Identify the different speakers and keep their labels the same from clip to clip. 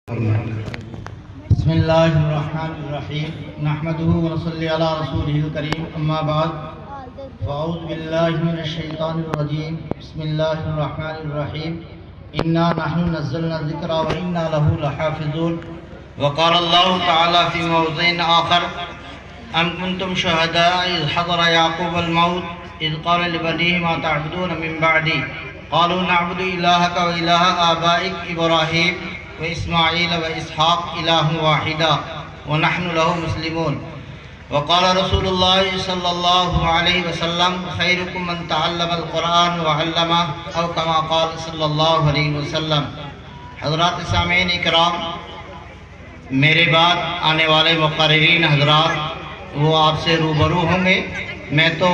Speaker 1: بسم الله الرحمن الرحيم نحمده ونصلي على رسوله الكريم أما بعد فأعوذ بالله من الشيطان الرجيم بسم الله الرحمن الرحيم إنا نحن نزلنا الذكر وإنا له لحافظون وقال الله تعالى في موضع آخر أم كنتم شهداء إذ حضر يعقوب الموت إذ قال لبنيه ما تعبدون من بعدي قالوا نعبد إلهك وإله آبائك إبراهيم وإسماعيل وإسحاق إله واحدا ونحن له مسلمون وقال رسول الله صلى الله عليه وسلم خيركم من تعلم القرآن وعلمه أو كما قال صلى الله عليه وسلم۔ حضرات سامعین اکرام، میرے بعد آنے والے مقررین حضرات وہ آپ سے روبرو ہوں گے۔ میں تو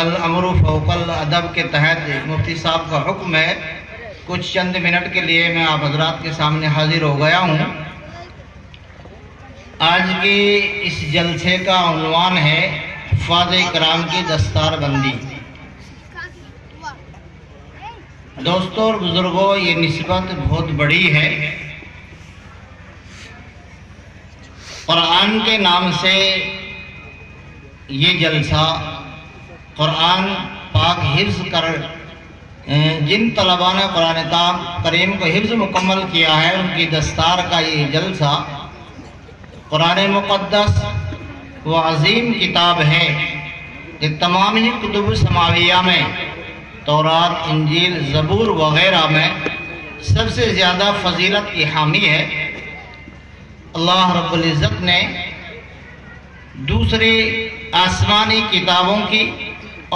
Speaker 1: الامر فوق الادب کے تحت مفتی صاحب کا حکم ہے، کچھ چند منٹ کے لیے میں آپ حضرات کے سامنے حاضر ہو گیا ہوں۔ آج کی اس جلسے کا عنوان ہے حفاظ کرام کی دستار بندی۔ دوستوں اور بزرگوں، یہ نسبت بہت بڑی ہے۔ قرآن کے نام سے یہ جلسہ قرآن پاک حفظ کر جن طلباء نے قرآن کریم کو حفظ مکمل کیا ہے ان کی دستار کا یہ جلسہ قرآن مقدس و عظیم کتاب ہے۔ یہ تمام ہی کتب سماویہ میں تورات، انجیل، زبور وغیرہ میں سب سے زیادہ فضیلت کی حامی ہے۔ اللہ رب العزت نے دوسری آسمانی کتابوں کی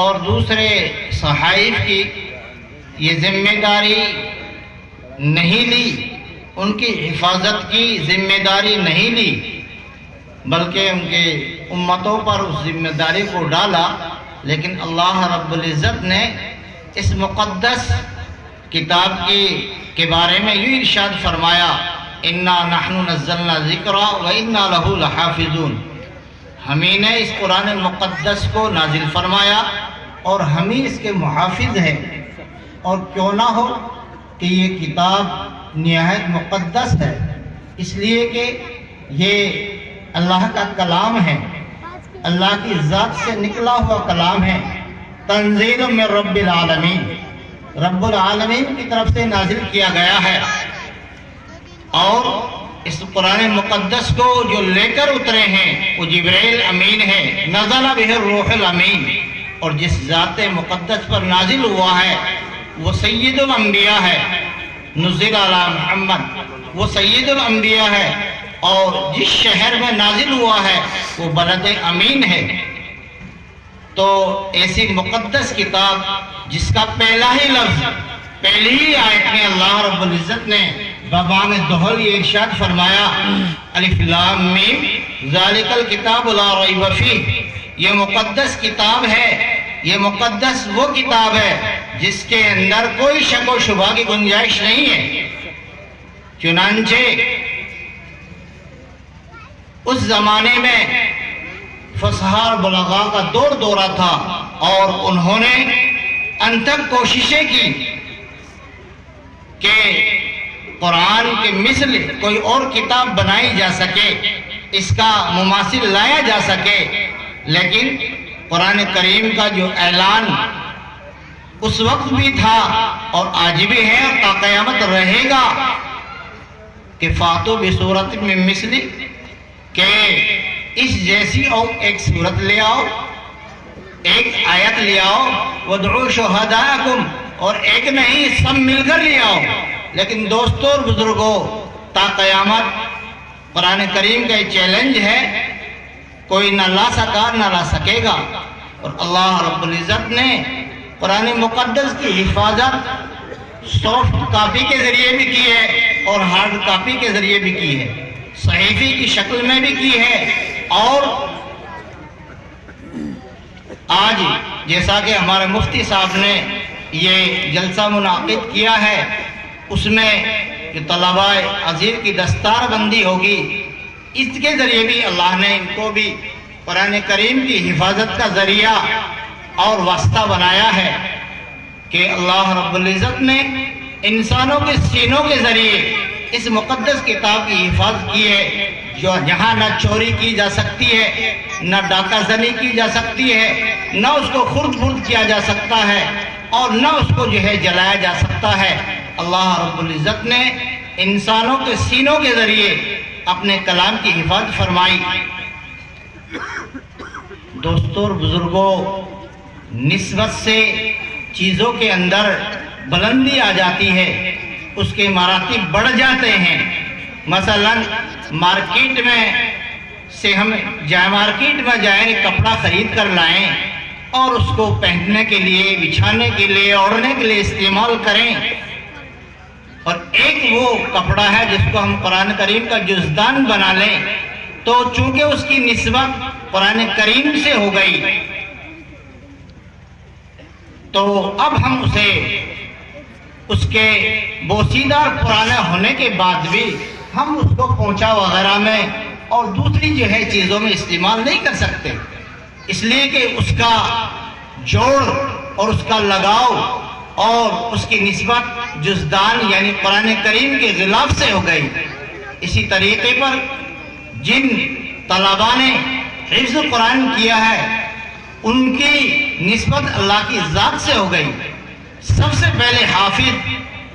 Speaker 1: اور دوسرے صحائف کی یہ ذمہ داری نہیں لی، ان کی حفاظت کی ذمہ داری نہیں لی، بلکہ ان کے امتوں پر اس ذمہ داری کو ڈالا۔ لیکن اللہ رب العزت نے اس مقدس کتاب کے بارے میں یہ ارشاد فرمایا، انا نحن نزلنا الذکر وانا لہ لحافظون۔ ہمیں نے اس قرآن مقدس کو نازل فرمایا اور ہمیں اس کے محافظ ہیں۔ اور کیوں نہ ہو کہ یہ کتاب نہایت مقدس ہے، اس لیے کہ یہ اللہ کا کلام ہے، اللہ کی ذات سے نکلا ہوا کلام ہے، تنزیل من رب العالمین، رب العالمین کی طرف سے نازل کیا گیا ہے۔ اور اس قرآن مقدس کو جو لے کر اترے ہیں وہ جبرائیل امین ہے، نزل بہ الروح الامین، اور جس ذات مقدس پر نازل ہوا ہے وہ سید الانبیاء ہے، نزل علی محمد، وہ سید الانبیاء ہے، اور جس شہر میں نازل ہوا ہے وہ بلد امین ہے۔ تو ایسی مقدس کتاب جس کا پہلا ہی لفظ پہلی ہی آیت میں اللہ رب العزت نے بابان دہل یہ ارشاد فرمایا، الف لام میم ذالک الکتاب لا ریب فیہ، یہ مقدس کتاب ہے، یہ مقدس وہ کتاب ہے جس کے اندر کوئی شک و شبہ کی گنجائش نہیں ہے۔ چنانچہ اس زمانے میں فصحاء بلغاء کا دورہ تھا اور انہوں نے انتھک کوششیں کی کہ قرآن کے مثل کوئی اور کتاب بنائی جا سکے، اس کا مماثل لایا جا سکے، لیکن قرآن کریم کا جو اعلان اس وقت بھی تھا اور آج بھی ہے اور تا قیامت رہے گا کہ فاتو بصورت من مثلی، کہ اس جیسی اور ایک صورت لے آؤ، ایک آیت لے آؤ، وَادْعُوا شُهَدَاءَكُمْ، اور ایک نہیں سب مل کر لے آؤ۔ لیکن دوستوں اور بزرگوں، تا قیامت قرآن کریم کا یہ چیلنج ہے، کوئی نہ لا سکا نہ لا سکے گا۔ اور اللہ رب العزت نے قرآن مقدس کی حفاظت سافٹ کاپی کے ذریعے بھی کی ہے اور ہارڈ کاپی کے ذریعے بھی کی ہے، صحیفے کی شکل میں بھی کی ہے۔ اور آج جیسا کہ ہمارے مفتی صاحب نے یہ جلسہ منعقد کیا ہے، اس میں جو طلباء عزیز کی دستار بندی ہوگی، اس کے ذریعے بھی اللہ نے ان کو بھی قرآن کریم کی حفاظت کا ذریعہ اور واسطہ بنایا ہے کہ اللہ رب العزت نے انسانوں کے سینوں کے ذریعے اس مقدس کتاب کی حفاظت کی ہے، جو جہاں نہ چوری کی جا سکتی ہے، نہ ڈاکہ زنی کی جا سکتی ہے، نہ اس کو خرد برد کیا جا سکتا ہے، اور نہ اس کو جو ہے جلایا جا سکتا ہے۔ اللہ رب العزت نے انسانوں کے سینوں کے ذریعے اپنے کلام کی حفاظت فرمائی۔ دوستوں اور بزرگوں، نسبت سے چیزوں کے اندر بلندی آ جاتی ہے، اس کے مراتب بڑھ جاتے ہیں۔ مثلا مارکیٹ میں سے ہم مارکیٹ میں جائیں، کپڑا خرید کر لائیں اور اس کو پہننے کے لیے، بچھانے کے لیے، اوڑھنے کے لیے استعمال کریں، اور ایک وہ کپڑا ہے جس کو ہم قرآن کریم کا جزدان بنا لیں، تو چونکہ اس کی نسبت قرآن کریم سے ہو گئی، تو اب ہم اسے اس کے بوسیدہ پرانا ہونے کے بعد بھی ہم اس کو پونچا وغیرہ میں اور دوسری جو ہے چیزوں میں استعمال نہیں کر سکتے، اس لیے کہ اس کا جوڑ اور اس کا لگاؤ اور اس کی نسبت جزدان یعنی قرآن کریم کے غلاف سے ہو گئی۔ اسی طریقے پر جن طلباء نے حفظ قرآن کیا ہے، ان کی نسبت اللہ کی ذات سے ہو گئی۔ سب سے پہلے حافظ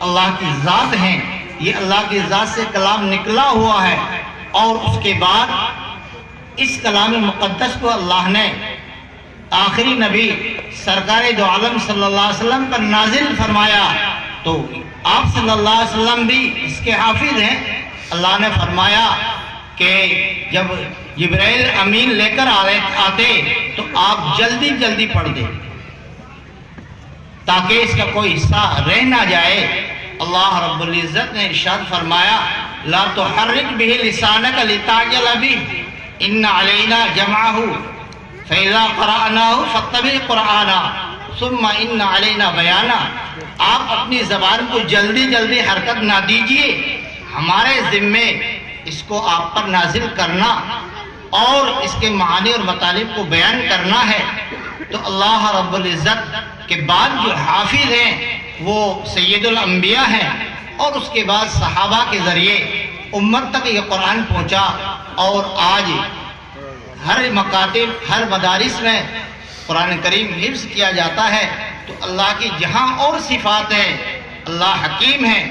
Speaker 1: اللہ کی ذات ہیں، یہ اللہ کی ذات سے کلام نکلا ہوا ہے، اور اس کے بعد اس کلام مقدس کو اللہ نے آخری نبی سرکار دو عالم صلی اللہ علیہ وسلم پر نازل فرمایا، تو آپ صلی اللہ علیہ وسلم بھی اس کے حافظ ہیں۔ اللہ نے فرمایا کہ جب جبرائیل امین لے کر آتے تو آپ جلدی جلدی پڑھ دیں تاکہ اس کا کوئی حصہ رہ نہ جائے۔ اللہ رب العزت نے ارشاد فرمایا، لا تحرک بہ لسانک لتعجل بہ ان علینا جمعہ فإذا قرأناه فاتبع قرآنا ثم ان علینا بیانا۔ آپ اپنی زبان کو جلدی جلدی حرکت نہ دیجئے، ہمارے ذمے اس کو آپ پر نازل کرنا اور اس کے معانی اور مطالب کو بیان کرنا ہے۔ تو اللہ رب العزت کے بعد جو حافظ ہیں وہ سید الانبیاء ہیں، اور اس کے بعد صحابہ کے ذریعے امت تک یہ قرآن پہنچا، اور آج ہر مکاتب، ہر مدارس میں قرآن کریم حفظ کیا جاتا ہے۔ تو اللہ کی جہاں اور صفات ہیں، اللہ حکیم ہے،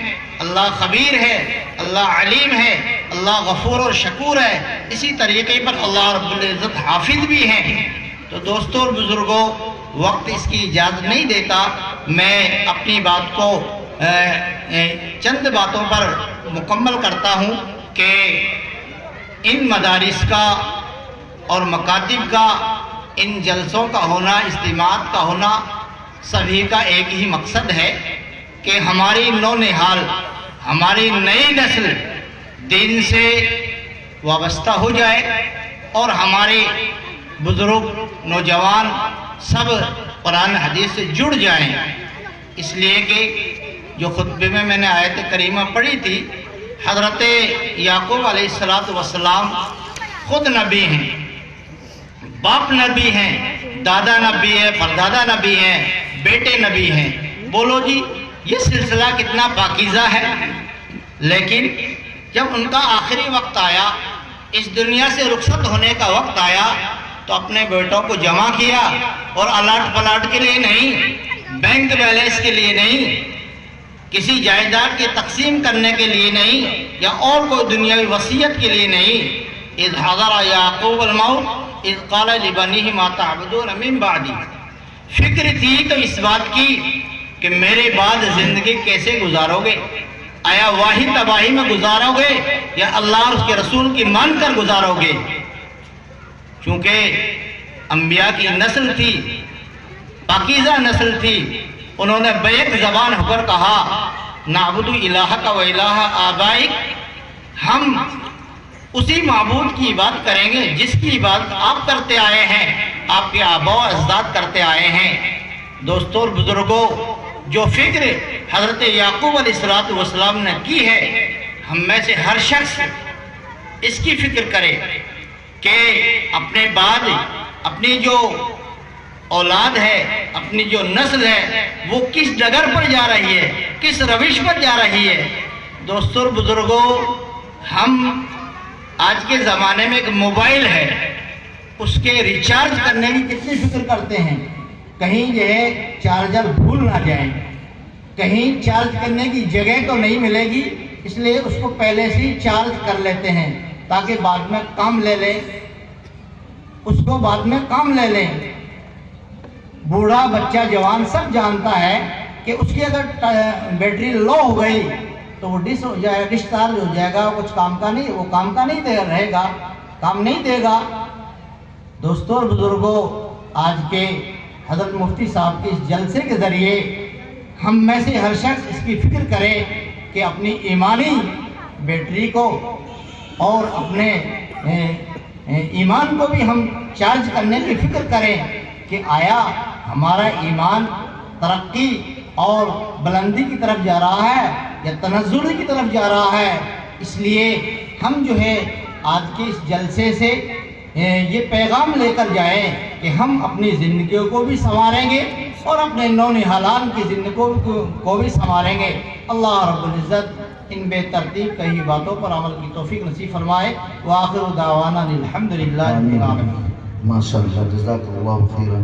Speaker 1: اللہ خبیر ہے، اللہ علیم ہے، اللہ غفور اور شکور ہے، اسی طریقے پر اللہ رب العزت حافظ بھی ہیں۔ تو دوستوں اور بزرگوں، وقت اس کی اجازت نہیں دیتا، میں اپنی بات کو چند باتوں پر مکمل کرتا ہوں کہ ان مدارس کا اور مکاتب کا، ان جلسوں کا ہونا، اجتماعات کا ہونا، سبھی کا ایک ہی مقصد ہے کہ ہماری نونہال، ہماری نئی نسل دین سے وابستہ ہو جائے، اور ہمارے بزرگ، نوجوان سب قرآن حدیث سے جڑ جائیں۔ اس لیے کہ جو خطبے میں نے آیت کریمہ پڑھی تھی، حضرت یعقوب علیہ السلام خود نبی ہیں، باپ نبی ہیں، دادا نبی ہے، پردادا نبی ہیں، بیٹے نبی ہیں۔ بولو جی، یہ سلسلہ کتنا پاکیزہ ہے، لیکن جب ان کا آخری وقت آیا، اس دنیا سے رخصت ہونے کا وقت آیا، تو اپنے بیٹوں کو جمع کیا، اور الاٹ پلاٹ کے لیے نہیں، بینک بیلنس کے لیے نہیں، کسی جائیداد کی تقسیم کرنے کے لیے نہیں، یا اور کوئی دنیاوی وصیت کے لیے نہیں۔ اذ حضر یعقوب الموت اذ قال لبنیہ ما تعبدون من بعدی، فکر تھی تو اس بات کی کہ میرے بعد زندگی کیسے گزارو گے، آیا واحد تباہی میں گزارو گے یا اللہ اور اس کے رسول کی مان کر گزارو گے؟ چونکہ انبیاء کی نسل تھی، پاکیزہ نسل تھی، انہوں نے بیک زبان ہو کر کہا، نعبد الہک و الہ آبائک، ہم اسی معبود کی عبادت کریں گے جس کی عبادت آپ کرتے آئے ہیں، آپ کے آباء و اجداد کرتے آئے ہیں۔ دوستوں اور بزرگوں، جو فکر حضرت یعقوب علیہ السلام نے کی ہے، ہم میں سے ہر شخص اس کی فکر کرے کہ اپنے بعد اپنی جو اولاد ہے، اپنی جو نسل ہے، وہ کس ڈگر پر جا رہی ہے، کس روش پر جا رہی ہے۔ دوستوں اور بزرگوں، ہم آج کے زمانے میں ایک موبائل ہے، اس کے ریچارج کرنے کی کتنی فکر کرتے ہیں، کہیں جو ہے چارجر بھول نہ جائیں، کہیں چارج کرنے کی جگہ تو نہیں ملے گی، اس لیے اس کو پہلے سے ہی چارج کر لیتے ہیں تاکہ بعد میں کام لے لیں، اس کو بعد میں کام لے لیں۔ بوڑھا بچہ جوان سب جانتا ہے کہ اس کی اگر بیٹری لو ہو گئی تو وہ ڈسچارج ہو جائے گا، کچھ کام کا نہیں، وہ کام کا نہیں رہے گا، کام نہیں دے گا۔ دوستوں اور بزرگوں، آج کے حضرت مفتی صاحب کے اس جلسے کے ذریعے ہم میں سے ہر شخص اس کی فکر کرے کہ اپنی ایمانی بیٹری کو اور اپنے ایمان کو بھی ہم چارج کرنے کی فکر کریں کہ آیا ہمارا ایمان ترقی اور بلندی کی طرف جا رہا ہے یا تنزل کی طرف جا رہا ہے۔ اس لیے ہم جو ہے آج کے اس جلسے سے یہ پیغام لے کر جائیں کہ ہم اپنی زندگیوں کو بھی سنواریں گے اور اپنے نونہالان کی زندگیوں کو بھی سنواریں گے۔ اللہ رب العزت ان بے ترتیب کئی باتوں پر عمل کی توفیق نصیب فرمائے۔ وآخر دعوانا الحمدللہ رب العالمین۔
Speaker 2: ماشاءاللہ، جزاک اللہ خیرا۔